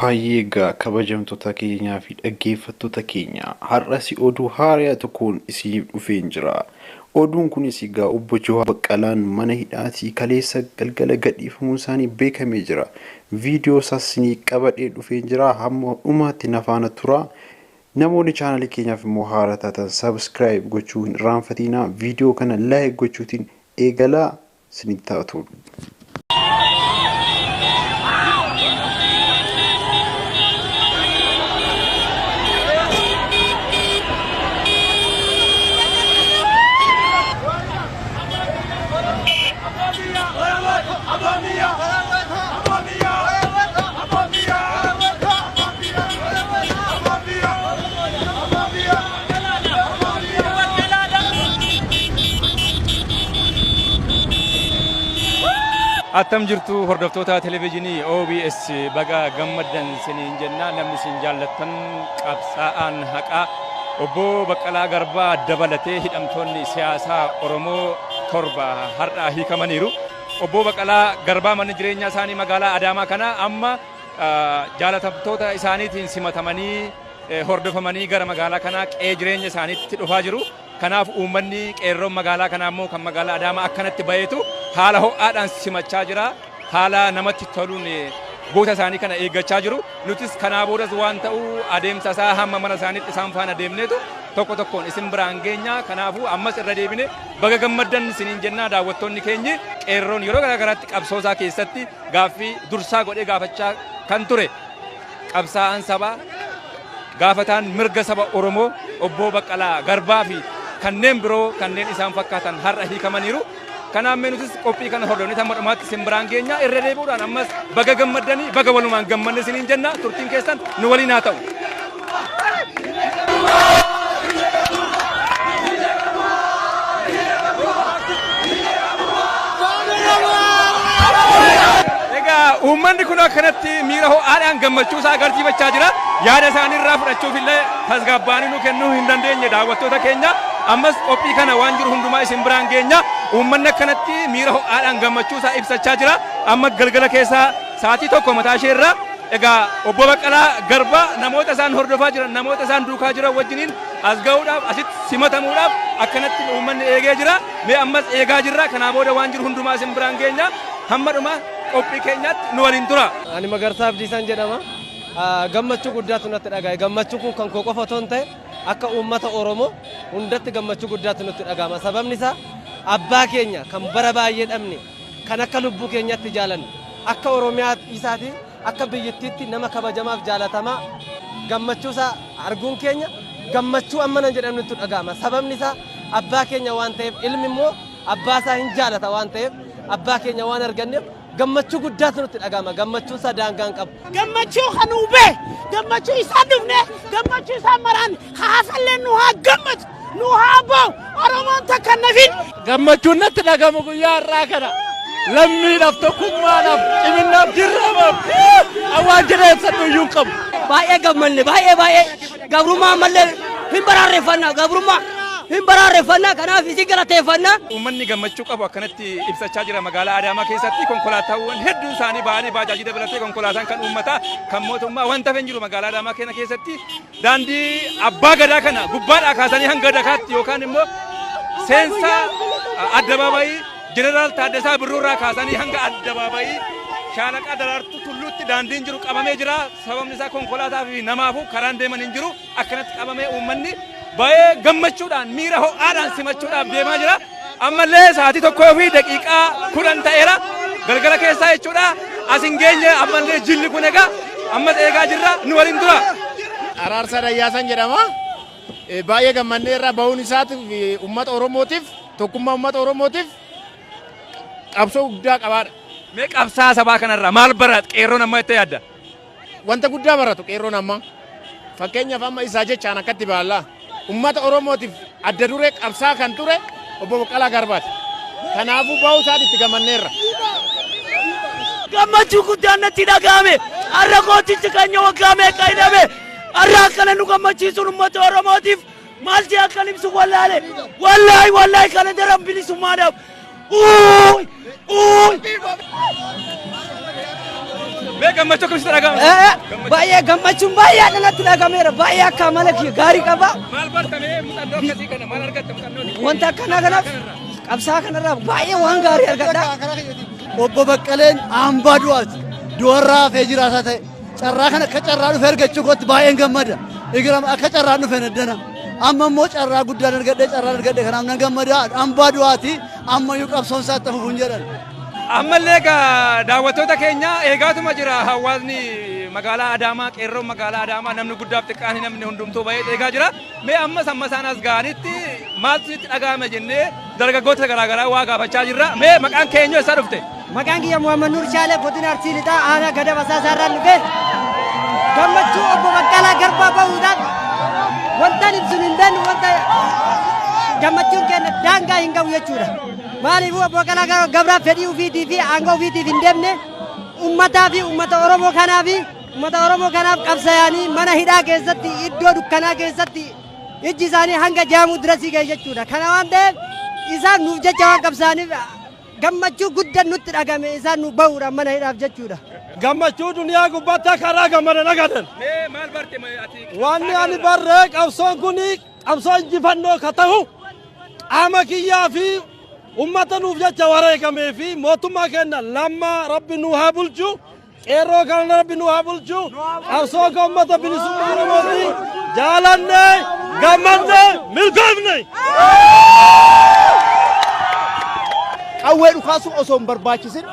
Hayyeegaa kabajamtoota keenyaa fi dhaggeeffattoota keenya har'asi oduu haaraa tokkoon isiniif dhufeen jira. Oduun kunis egaa obbo Jawaar Baqqalaan mana hidhaatii kaleessa galgala gadhiifamuu isaanii beekamee jira. Viidiyoo isaas isinii qabadhee dhufeen jira. Hamma dhumaatti na faana tura. Namoonni chaanalii keenyaaf immoo haaraa taatan subscribe gochuu hin irraanfatinaa. Viidiyoo kana like gochuutiin eegalaa isinitti taatu. Attam jirtu hordoftoota televezyiinii OBS baga gammaddan siniin jenna. Namni isin jaallattan qabsaa'aan haqaa obbo Baqqalaa Garbaa dabalatee hidhamtoonni siyaasaa Oromoo 7 har'aa hiikamaniiru. Obbo Baqqalaa Garbaa mana jireenyaa isaanii magaalaa Adaamaa kana amma jaalatamtoota isaaniitiin simatamanii hordofamanii gara magaalaa kanaa qe'ee jireenya isaaniitti dhufaa jiru. Kanaaf uummanni qeerroon magaalaa kanaa immoo kan magaalaa Adaamaa akkanatti baheetu haala ho'aadhaan simachaa jira. Haala namatti toluun goota isaanii kana eeggachaa jiru. Nutis kanaa boodas waan ta'uu adeemsa isaa hamma mana isaaniitti isaan faana deemneetu tokko tokkoon isin biraan geenya. Kanaafuu ammas irra deebine baga gammaddan isiniin jennaa. Daawwattoonni keenyi qeerroon yeroo garaagaraatti qabsoosaa keessatti gaaffii dursaa godhee gaafachaa kan ture qabsaa'aan sabaa gaafataan mirga saba Oromoo obbo Baqqalaa Garbaa fi kanneen biroo kanneen isaan fakkaatan har'a hiikamaniiru. Kanaaf nutis qophii kana hordofnee hamma dhumaatti isin biraan geenya. Irra deebi'uudhaan ammas baga gammaddanii baga walumaan gammanne isiniin jenna. Turtiin keessan nu waliin haa ta'u. Uummanni kun akkanatti miira ho'aadhaan gammachuu isaa agarsiifachaa jira. Yaada isaanii irraa fudhachuuf illee tasgabbaanii nu kennuu hin dandeenye daawwattoota keenya. Ammas qophii kana waan jiru hundumaa isin biraan geenya. Uummanni akkanatti miira ho'aadhaan gammachuu isaa ibsachaa jira. Amma galgala keessaa sa'aatii tokko mataa ishee irraa egaa obbo Baqqalaa Garbaa namoota isaan hordofaa jiran namoota isaan duukaa jiran wajjiniin as ga'uudhaaf asitti simatamuudhaaf akkanatti uummanni eegee jira. Mee ammas eegaa jirra. Kanaa booda waan jiru hundumaa isin biraan geenya. Hamma dhuma qophii keenyatti nu waliin tura. Ani Magarsaa Abdiisaan jedhama. Gammachuu guddaatu natti dhaga'e. Gammachuun kun kan koo qofa otoo hin ta'e akka uummata Oromoo hundatti gammachuu guddaatu nutti dhaga'ama. Sababni isaa abbaa keenya kan bara baay'ee dhabne kan akka lubbuu keenyatti jaalanne akka Oromiyaa isaati akka biyyattiitti nama kabajamaaf jaalatamaa gammachuu isaa arguun keenya gammachuu amma nan jedhamu nutti dhaga'ama. Sababni isaa abbaa keenya waan ta'eef ilmi immoo abbaa isaa hin jaalata waan ta'eef abbaa keenya waan arganneef gammachuu guddaatu nutti dhaga'ama. Gammachuu isaa daangaan qabu. Gammachuu kan ube gammachuu isaa dhufne gammachuu isaa maraan haasallee nu haa gammatu nu haa ba'u Oromoon takka nafin. Gammachuun natti dhaga'amu guyyaa har'aa kana lammiidhaaf tokkummaadhaaf ciminnaaf jirraamaaf awwaan jireessa dhuyyuun qabu. Baay'ee gammanne baay'ee gabrummaa ammallee hin baraarreeffannaa gabrummaa. hin baraarreeffannaa kanaaf isin galateeffannaa. Uummanni gammachuu qabu akkanatti ibsachaa jira magaalaa Adaamaa keessatti. Konkolaataawwan hedduun isaanii ba'anii baajaajii dabalatee konkolaataan kan uummataa kan mootummaa wanta hin jiru magaalaa Adaamaa kana keessatti. Daandii abbaa gadaa kana gubbaadhaa kaasanii hanga dakaatti yookaan immoo seensa addabaabayii Jeneraal Taaddasaa Birruurraa kaasanii hanga addabaabayii Shaalaqa Daraartuu Tulluutti daandiin jiru qabamee jira. Sababni isaa konkolaataa fi namaafuu karaan deeman hin jiru. Akkanatti qabamee uummanni baay'ee gammachuudhaan miira ho'aadhaan simachuudhaaf deemaa jira. Ammallee sa'aatii tokkoo fi daqiiqaa 10 ta'eera galgala keessaa jechuudha. Asin geenye ammallee jilli kun egaa ammas eegaa jirra nu waliin tura. Araarsaa Dayyaasan jedhama. Baay'ee gammannee irraa bahuun isaatiif uummata Oromootiif tokkummaa uummata Oromootiif qabsoo guddaa qabaadha. Mee qabsaa sabaa kanarraa maal barata qeerroon amma itti yaadda? Wanta guddaa baratu qeerroon amma. Fakkeenyaaf amma isaa jechaan akkatti baalla. Uummata Oromootiif adda duree qabsaa kan ture obbo Baqqalaa Garbaati. Kanaafuu bahuu isaatti itti gammanneerra. Gammachuu guddaan natti dhaga'ame. Har'a gootichi keenya waggaa meeqa hidhame. Har'a akkana nu gammachiisuun uummata Oromootiif maalti akkan ibsu wallaale. Wallaahi kana daran bilisummaadhaaf. Mee gammachuu akkamitti dhaga'ama? Baay'ee gammachuun baay'ee natti dhagameera. Baay'ee akka amala gaarii qaba. Maal bartamee muuxannoo akkasii kana maal argatta muuxannoo? Wanta akkanaa kanaaf qabsaa kanarraa baay'ee waan gaarii argadha. Obbo Baqqaleen hambaa du'aati. Du'arraa hafee jiraataa ta'e. Carraa kana akka carraa dhufee argachuu kootti baay'een gammada. Egaa akka carraa dhufee naddana. Amma immoo carraa guddaan argadhe kanaaf nan gammada. Hambaa du'aati. Ammayyuu qabsoon isaa itti fufuun jedhan. Ammallee egaa daawwattoota keenya eegaatuma jira hawaasni magaalaa Adaamaa qeerroon magaalaa Adaamaa namni guddaaf xiqqaan namni hundumtuu baay'ee eegaa jira. Mee amma isaan as ga'anitti maaltu itti dhaga'ame jennee dargaggoota garaagaraa waa gaafachaa jirra. Mee maqaan keenya eessaa dhufte? Maqaan kiyya Muhammad Nuur Shaalee godina Arsii Lixaa aanaa gada basaasaarraan dhufeen gammachuu obbo Baqqalaa Garbaa bahuudhaan wantaan ibsuun hin danda'u wanta gammachuun keenya daangaa hin qabu jechuudha. Maaliifuu obbo Baqqalaa Garbaa fedhii ofiitii fi aangoo ofiitiif hin deemne ummataa fi ummata Oromoo kanaaf qabsaa'anii mana hidhaa keessatti iddoo dukkanaa keessatti ijji isaanii hanga jaamuu dirasii ga'e jechuudha. Kana waan ta'eef isaan nuuf jecha waan qabsaa'aniif gammachuu guddaan nutti dhagame isaan nu bahuudhaan mana hidhaaf jechuudha. Gammachuu duniyaa gubbaatti karaa gammadan agadan. Mee maal barte ati? Wanni ani barree qabsoon kuni qabsoo injifannoo ka ta'u qaama kiyyaa fi ummata nuuf jecha wareegamee fi mootummaa keenya lammaa rabbi nu haa bulchu qeerroo kana rabbi nu haa bulchu qabsoo ka ummata bilisummaa Oromooti jaalanne gammanne milkoofne. Qawwee dhukaasuu osoo hin barbaachisin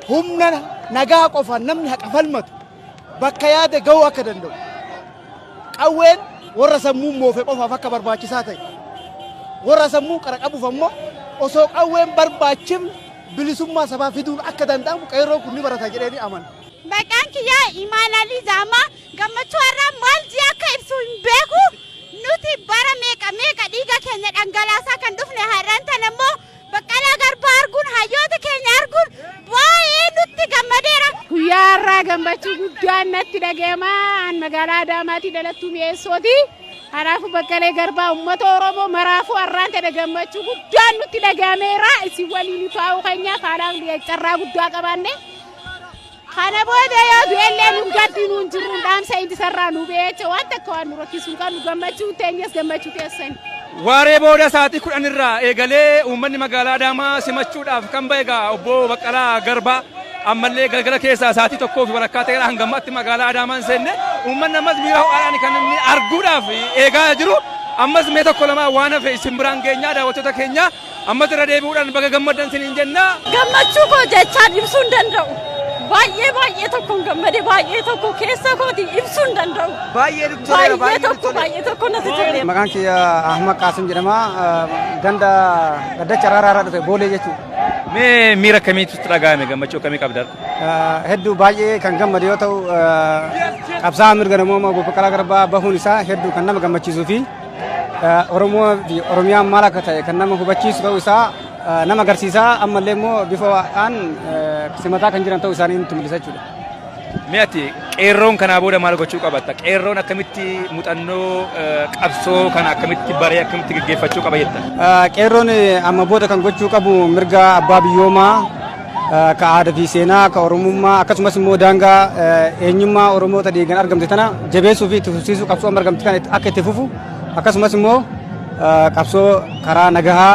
humna nagaa qofa namni haqa falmatu bakka yaade gahuu akka danda'u qawween warra sammuun moofe qofaaf akka barbaachisaa ta'e warra sammuun qara qabuuf ammoo osoo qawween barbaachifne bilisummaa sabaa fiduun akka danda'amu qeerroon kun ni barata jedhanii amana. Maqaan kiyyaa Imaanalii Zaamaa gammachuu har'aa maal jee akka ibsu hin beeku nuti bara meeqa dhiiga keenya dhangalaasaa kan dhufne har'aan tan ammoo Baqqalaa Garbaa arguun hayyoota keenya arguun baay'ee nutti gammadeera. Guyyaa har'aa gammachuu guddaan natti dhaga'ama. An magaalaa Adaamaatii dhalattuu mi'eessooti. Kanaafuu Baqqalee Garbaa uummata Oromoo maraafuu har'aan ta'e gammachuu guddaan nutti dhaga'ameera. Isin waliin taa'uu keenya kaadhaan carraa guddaa qabaanne. Kana booda yoo du'ellee nu gaddi nuun jirru dhaamsa inni sarraa nu beecha waan takka waan nu rakkisuun kan nu gammachuu teenyas gammachuu teessani. Waaree booda sa'aatii 10 irraa eegalee uummanni magaalaa Adaamaa simachuudhaaf kan ba'e egaa obbo Baqqalaa Garbaa ammallee galgala keessaa sa'aatii 1 fi walakkaa ta'eera hanga ammaatti magaalaa Adaamaa hin seenne uummanni ammas miira ho'aadhaan kan inni arguudhaaf eegaa jiru ammas mee tokko lama waan hafe isin biraan geenyaa daawwattoota keenya ammas irra deebi'uudhaan baga gammaddan siniin jenna. Gammachuu koo jechaan ibsuu hin danda'u. Baay'ee tokko gammade baay'ee tokko keessa kooti ibsuu hin danda'u. Baay'ee tokko natti tolee. Maqaan kiyya Ahmad Qaasim jedhama. Ganda gaddacha Raaraarraa dhufe Boolee jechuudha. Mee miira akkamiitu dhaga'ame gammachuu akkamii qabda? Hedduu baay'ee kan gammade yoo ta'u qabsaa'aa mirga namoomaa obbo Baqqalaa Garbaa bahuun isaa hedduu kan nama gammachiisuu fi Oromoo fi Oromiyaan maal akka ta'e kan nama hubachiisu ta'uu isaa nama agarsiisaa ammallee immoo bifa waan simataa kan jiran ta'uu isaanii nutti mul'isa jechuudha. Mee ati qeerroon kanaa booda maal gochuu qabatta? Qeerroon akkamitti muuxannoo qabsoo kana akkamitti baree akkamitti gaggeeffachuu qaba jetta? Qeerroon amma booda kan gochuu qabu mirga abbaa biyyoomaa ka aadaa fi seenaa ka oromummaa akkasumas immoo daangaa eenyummaa Oromoota dhiigaan argamte tana jabeessuu fi itti fufsiisuu qabsoo amma argamte kana akka itti fufu akkasumas immoo qabsoo karaa nagahaa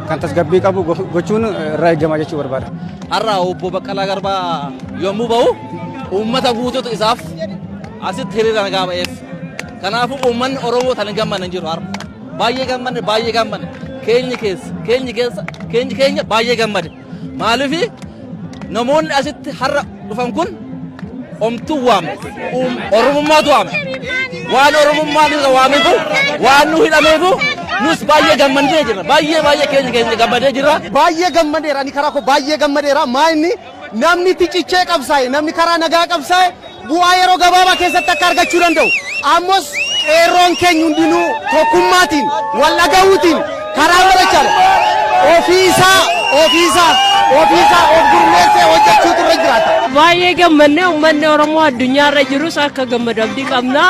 kan tasgabbii qabu gochuun irraa eegama jechuu barbaada. Har'a obbo Baqqalaa Garbaa yommuu bahu uummata guutuutu isaaf asitti hiriira nagaa ba'eef. Kanaafuu uummanni Oromoo tan gammadan jiru har'a. Baay'ee gammanne keenyi keenya baay'ee gammade. Maaliif namoonni asitti har'a dhufan kun omtuu waame Oromummaatu waame. Waan Oromummaan irra waameefu waan nu hidhameefu nus baay'ee gammadee jira. Baay'ee keenya gammadee jira. Baay'ee gammadeera ani karaa koo baay'ee gammadeera maa inni namni ticcichee qabsaa'e namni karaa nagaa qabsaa'e bu'aa yeroo gabaabaa keessatti akka argachuu danda'u. Ammas qeerroon keenya hundinuu tokkummaatiin wal dhaga'uutiin karaa godhachaadha. Ofiisaa of gurmeessee hojjechuutu irra jiraata. Baay'ee gammannee uummanni Oromoo addunyaa irra jirus akka gammadu abdii qabna.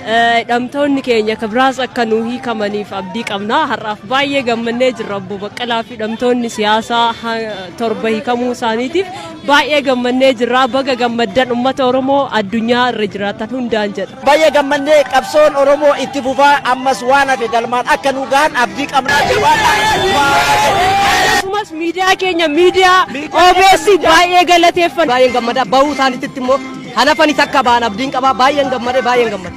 dhamtoonni keenya kabraas akka nuu hiikamaniif abdii qabna har'aaf baay'ee gammannee jirra obbo Baqqalaa fi dhamtoonni siyaasaa torba hiikamuu isaaniitiif baay'ee gammannee jirra baga gammaddan uummata Oromoo addunyaa irra jiraatan hundaan jedha. Baay'ee gammannee qabsoon Oromoo itti fufaa ammas waan hafe galmaan akka nu gahan abdii qabna. Akkasumas miidiyaa keenya miidiyaa OBS baay'ee galateeffanna. Baay'ee gammada bahuu isaaniitti immoo hanafanis akka ba'an abdiin qaba baay'een gammade.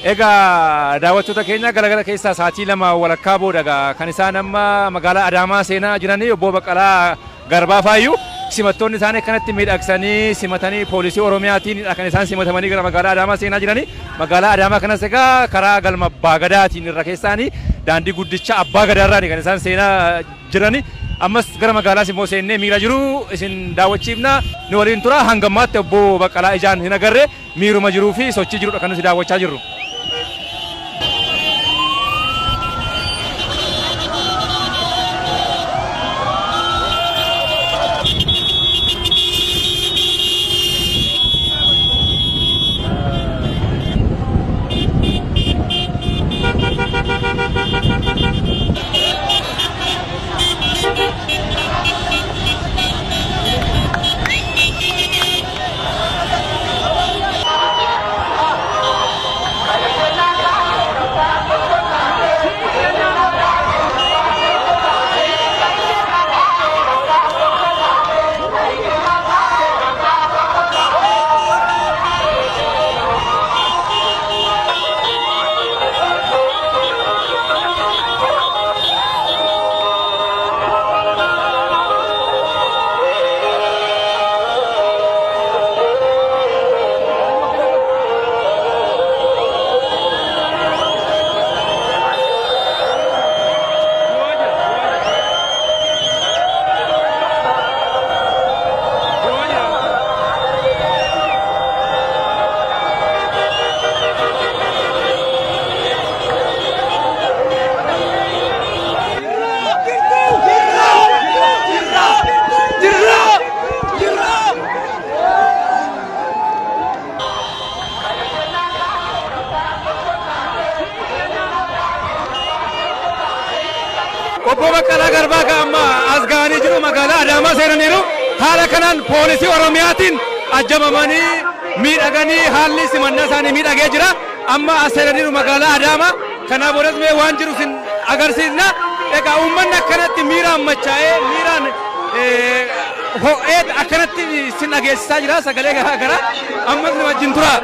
Egaa daawwattoota keenya garagara keessaa sa'aatii lama walakkaa booda kan isaan amma magaalaa Adaamaa seenaa jiranii obbo Baqqalaa Garbaa faayyuu simattoonni isaanii akkanatti miidhagsanii simatanii poolisii Oromiyaatiin kan isaan simatamanii gara magaalaa Adaamaa seenaa jiranii magaalaa Adaamaa kanas egaa karaa galma Abbaa Gadaatiin irra keessaanii daandii guddicha Abbaa Gadaarraani kan isaan seenaa jiranii ammas gara magaalaa immoo seennee miira jiru isin daawwachiifna ni waliin tura hangammaatti obbo Baqqalaa ijaan hin agarre miiruma jiruu fi sochii jirudha kan nuti daawwachaa jirru. Obbo Baqqalaa Garbaa kan amma as ga'anii jiru magaalaa Adaamaa seenaniiru haala kanaan poolisii Oromiyaatiin ajjabamanii miidhaganii haalli simannaa isaanii miidhagee jira amma as seenaniiru magaalaa Adaamaa kanaaf bodas mee waan jiru sin agarsiisna egaa uummanni akkanatti miiraan machaa'ee miiraan ho'ee akkanatti sin dhageessisaa jira sagalee garaa garaa ammas ni wajjin tura.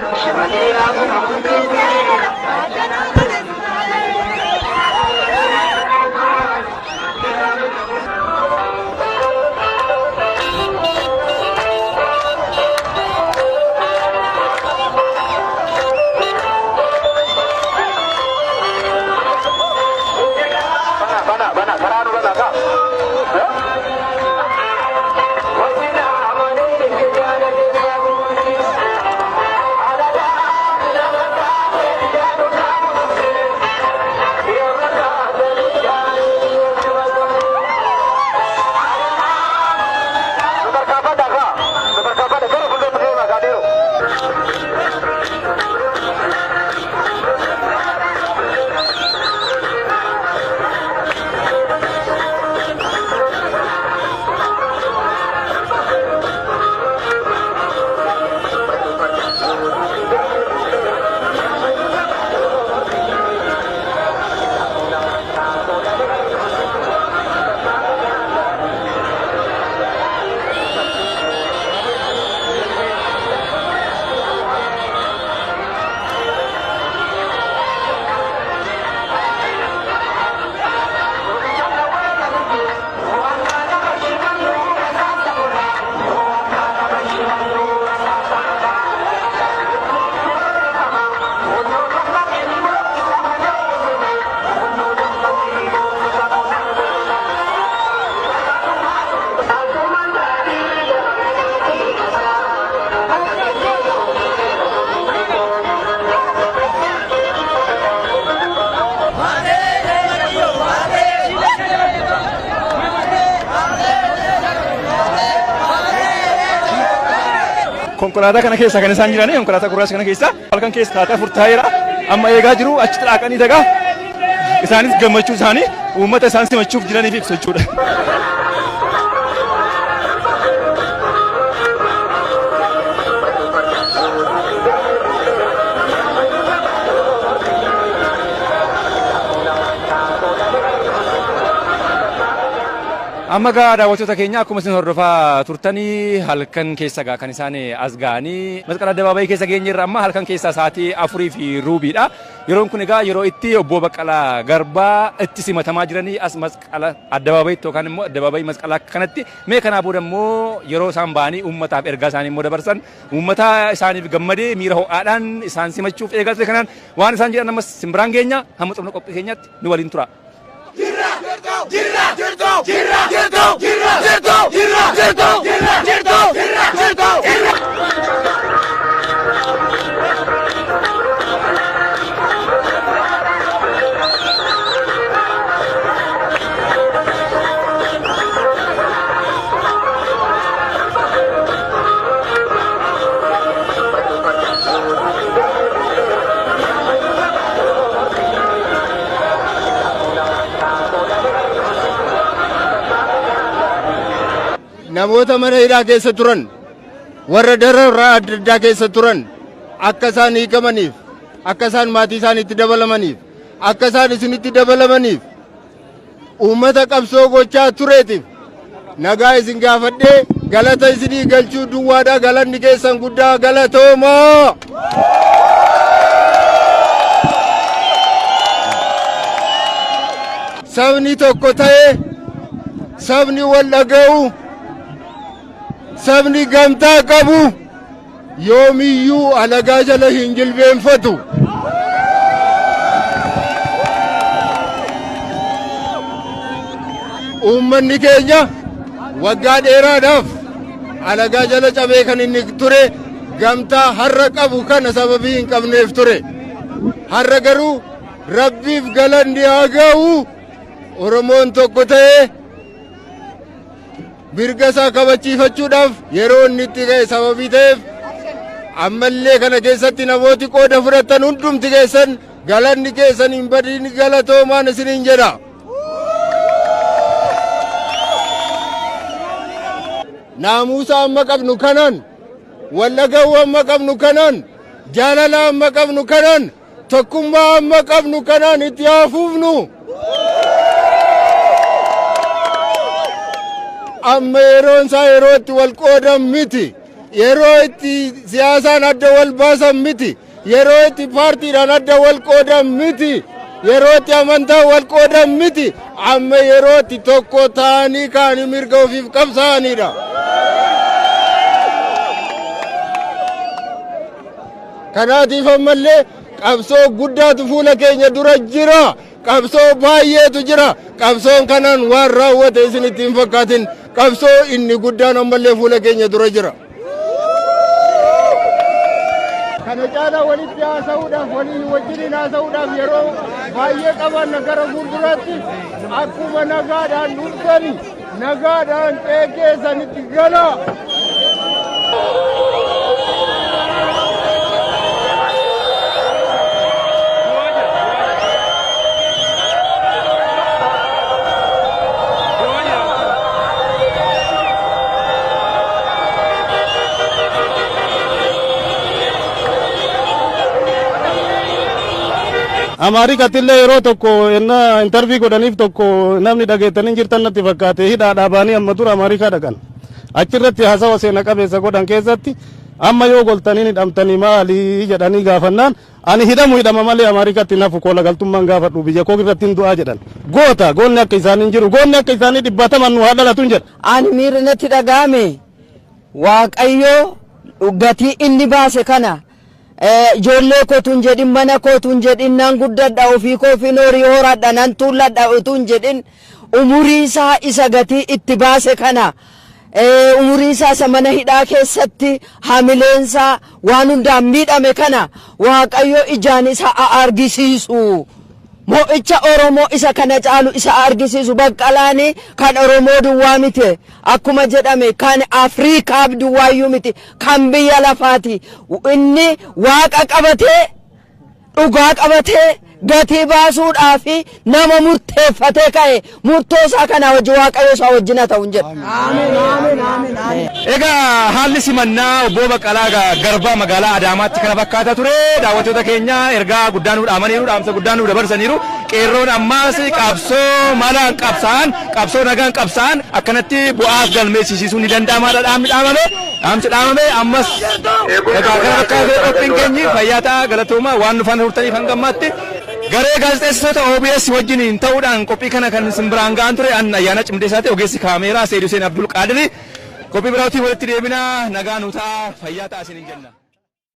konkolaataa kana keessa kan isaan jiranii konkolaataa gurraacha kana keessa halkan keessa taatee furtaa'eera amma eegaa jiru achi xalaaqanii dagaa isaanis gammachuu isaanii uummata isaan simachuuf jiraniif ibsu jechuudha. amma gaa daawwattoota keenya akkuma isin hordofaa turtanii halkan keessa gaa kan isaan as ga'anii masqala addabaabayii keessa geenyerra amma halkan keessa sa'aatii 4:02dha. Yeroon kun egaa yeroo itti obbo Baqqalaa Garbaa itti simatamaa jiranii as masqala addabaabayiitti yookaan immoo addabaabayii masqalaa kanatti mee kanaa booda immoo yeroo isaan ba'anii uummataaf ergaa isaanii immoo dabarsan uummata isaaniif gammadee miira ho'aadhaan isaan simachuuf eegalte kanaan waan isaan jedhan ammas simbiraan keenya hamma xumura qophii keenyatti nu waliin tura. namoota mana hidhaa keessa turan warra dararraa adda addaa keessa turan akka isaan hiikamaniif akka isaan maatii isaaniitti dabalamaniif akka isaan isinitti dabalamaniif uummata qabsoo gochaa tureetiif nagaa isin gaafadhee galata isinii galchuu duwwaadhaa galanni keessan guddaa galatoomaa. sabni tokko ta'ee sabni wal dhaga'u sabni gamtaa qabu yoomiyyuu alagaa jala hin jilbeenfatu. uummanni keenya waggaa dheeraadhaaf alagaa jala cabee kan inni ture gamtaa har'a qabu kana sababii hin qabneef ture. har'a garuu rabbiif galanni haa ga'u oromoon tokko ta'ee mirga isaa kabachiifachuudhaaf yeroo inni itti ga'e sababii ta'eef ammallee kana keessatti namooti qooda fudhatan hundumti keessan galanni keessan hin badin galatoomaan isiniin jedha. naamusa amma qabnu kanan wallaga'uu amma qabnu kanan jaalala amma qabnu kanan tokkummaa amma qabnu kanan itti haafuufnu. amma yeroon isaa yeroo itti wal qoodan miti yeroo itti siyaasaan adda wal baasan miti yeroo itti paartiidhaan adda wal qoodan miti yeroo itti amantaa wal qoodan miti amma yeroo itti tokko ta'anii kaanii mirga ofiif qabsaa'anidha. kanaatiif ammallee qabsoo guddaatu fuula keenya dura jira qabsoo baay'eetu jira qabsoon kanaan waan raawwate isinitti hin fakkaatin qabsoo inni guddaan ammallee fuula keenya dura jira. kana caalaa walitti haasa'uudhaaf waliin wajjiniin haasa'uudhaaf yeroo baay'ee qaban gara fuulduraatti akkuma nagaadhaan dhuftani nagaadhaan qeeqeessanitti gala. Ameerikaattillee yeroo tokko ennaa intarvii godhaniif tokko namni dhageettanii jirtan natti fakkaate hidhaa dhaabanii amma dura Ameerikaa dhaqan achirratti haasawa seena qabeessa godhan keessatti amma yoo goltanii hidhamtanii maali jedhanii gaafannaan ani hidhama malee Ameerikaatti nafu koola galtummaan gaafadhu biyya koo irratti hin du'aa jedhan goota goonni akka isaanii jiru goonni akka isaanii dhibbataman nu haa dhalatun jedha. Ani miirri natti dhaga'ame Waaqayyo gatii inni baase kana. ijoollee kootuun jedhin mana kootuun jedhin nan guddadha ofii koofiin horii horadha nan tuulladha utuun jedhin umurii isaa isa gatii itti baase kana umurii isaa isa mana hidhaa keessatti haamileensaa waan hundaan miidhame kana Waaqayyo ijaan isa argisiisu mo'icha Oromoo isa kana caalu isa argisiisu Baqqalaani kan Oromoo duwwaa miti akkuma jedhame kan Afriikaaf duwwaayyuu miti kan biyya lafaati inni waaqa qabatee dhugaa qabatee gatii baasuudhaa fi nama murteeffatee ka'e murtoo isaa kana wajji waaqayyo isaa wajjin haa ta'u jedha. Egaa haalli simannaa obbo Baqqalaa Garbaa magaalaa Adaamaatti kana fakkaata ture. Daawwattoota keenya ergaa guddaa nuu dhaamaniiru, dhaamsa guddaa nuu dabarsaniiru. Qeerroon ammaas qabsoo malaan qabsaan, qabsoo nagaan qabsaan akkanatti bu'aaf galmeessisiisuu ni danda'amaadha dhaamni dhaamame. Dhaamsi dhaamame ammas egaa kana fakkaatee qophiin keenyi fayyaa ta'a galatooma waan dhufan hurtaniif hangammaatti. Garee gaazexeessitoota OBS wajjin ta'uudhaan qophii kana kan simbiraan ga'an ture an ayyaana cimdeessaa ta'e ogeessi kaameeraa Seydii Hussein Abdul Qaadiri qophii biraatiin walitti deebina nagaa nuu ta'a fayyaa ta'a isiniin jenna.